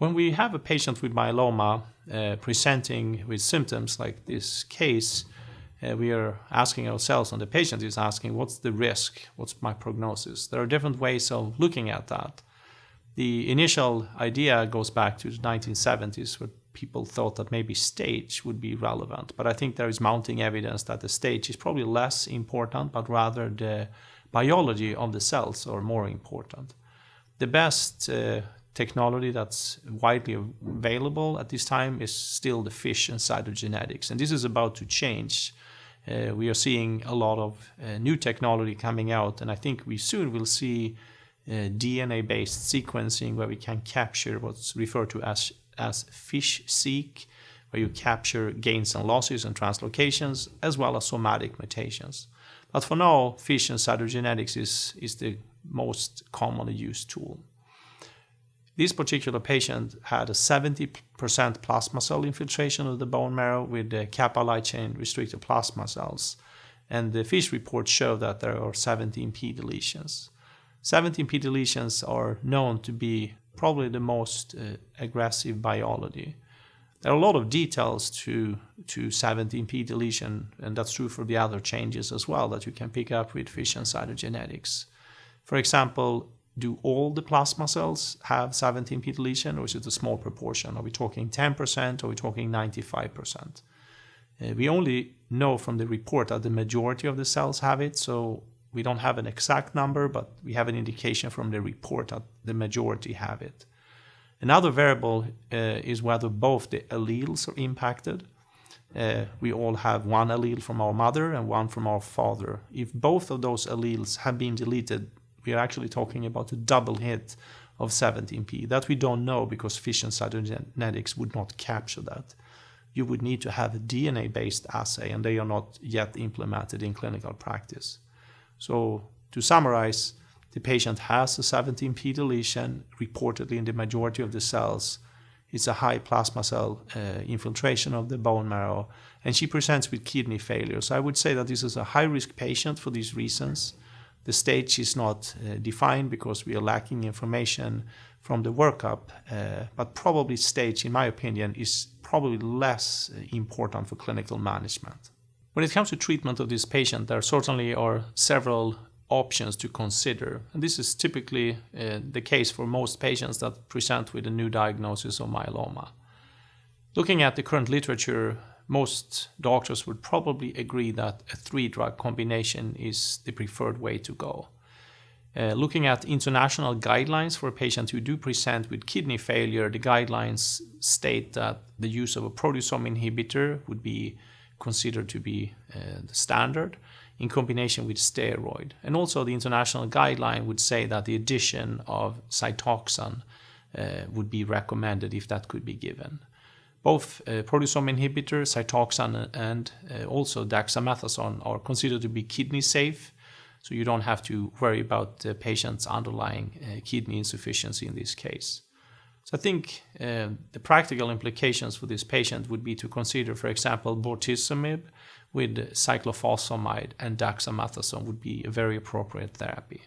When we have a patient with myeloma presenting with symptoms like this case, we are asking ourselves, and the patient is asking, what's the risk? What's my prognosis? There are different ways of looking at that. The initial idea goes back to the 1970s, where people thought that maybe stage would be relevant. But I think there is mounting evidence that the stage is probably less important, but rather the biology of the cells are more important. The best technology that's widely available at this time is still the fission cytogenetics, and this is about to change. We are seeing a lot of new technology coming out, and I think we soon will see DNA-based sequencing where we can capture what's referred to as fish-seq, where you capture gains and losses and translocations, as well as somatic mutations. But for now, fission cytogenetics is the most commonly used tool. This particular patient had a 70% plasma cell infiltration of the bone marrow with the kappa light chain restricted plasma cells. And the FISH report showed that there are 17p deletions. 17p deletions are known to be probably the most aggressive biology. There are a lot of details to 17p deletion, and that's true for the other changes as well that you can pick up with fission cytogenetics. For example, do all the plasma cells have 17p deletion, or is it a small proportion? Are we talking 10%, or are we talking 95%? We only know from the report that the majority of the cells have it, so we don't have an exact number, but we have an indication from the report that the majority have it. Another variable is whether both the alleles are impacted. We all have one allele from our mother and one from our father. If both of those alleles have been deleted, we are actually talking about a double hit of 17p. That we don't know because fission cytogenetics would not capture that. You would need to have a DNA-based assay, and they are not yet implemented in clinical practice. So to summarize, the patient has a 17p deletion, reportedly in the majority of the cells. It's a high plasma cell infiltration of the bone marrow, and she presents with kidney failure. So I would say that this is a high-risk patient for these reasons. The stage is not defined because we are lacking information from the workup, but probably stage, in my opinion, is probably less important for clinical management. When it comes to treatment of this patient, there certainly are several options to consider. And this is typically the case for most patients that present with a new diagnosis of myeloma. Looking at the current literature, most doctors would probably agree that a 3-drug combination is the preferred way to go. Looking at international guidelines for patients who do present with kidney failure, the guidelines state that the use of a proteasome inhibitor would be considered to be the standard in combination with steroid. And also the international guideline would say that the addition of Cytoxan would be recommended if that could be given. Both proteasome inhibitor, Cytoxan, and also dexamethasone are considered to be kidney safe, so you don't have to worry about the patient's underlying kidney insufficiency in this case. So I think the practical implications for this patient would be to consider, for example, bortezomib with cyclophosphamide and dexamethasone would be a very appropriate therapy.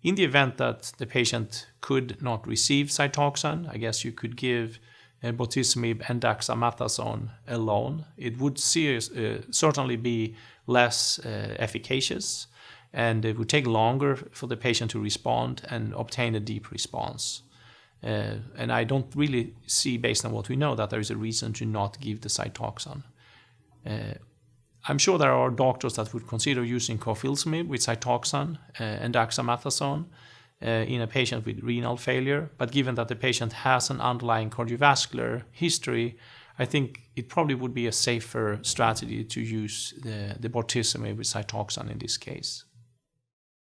In the event that the patient could not receive Cytoxan, I guess you could give bortezomib and dexamethasone alone. It would certainly be less efficacious, and it would take longer for the patient to respond and obtain a deep response. And I don't really see, based on what we know, that there is a reason to not give the Cytoxan. I'm sure there are doctors that would consider using carfilzomib with Cytoxan and dexamethasone in a patient with renal failure, but given that the patient has an underlying cardiovascular history, I think it probably would be a safer strategy to use the bortezomib with Cytoxan in this case.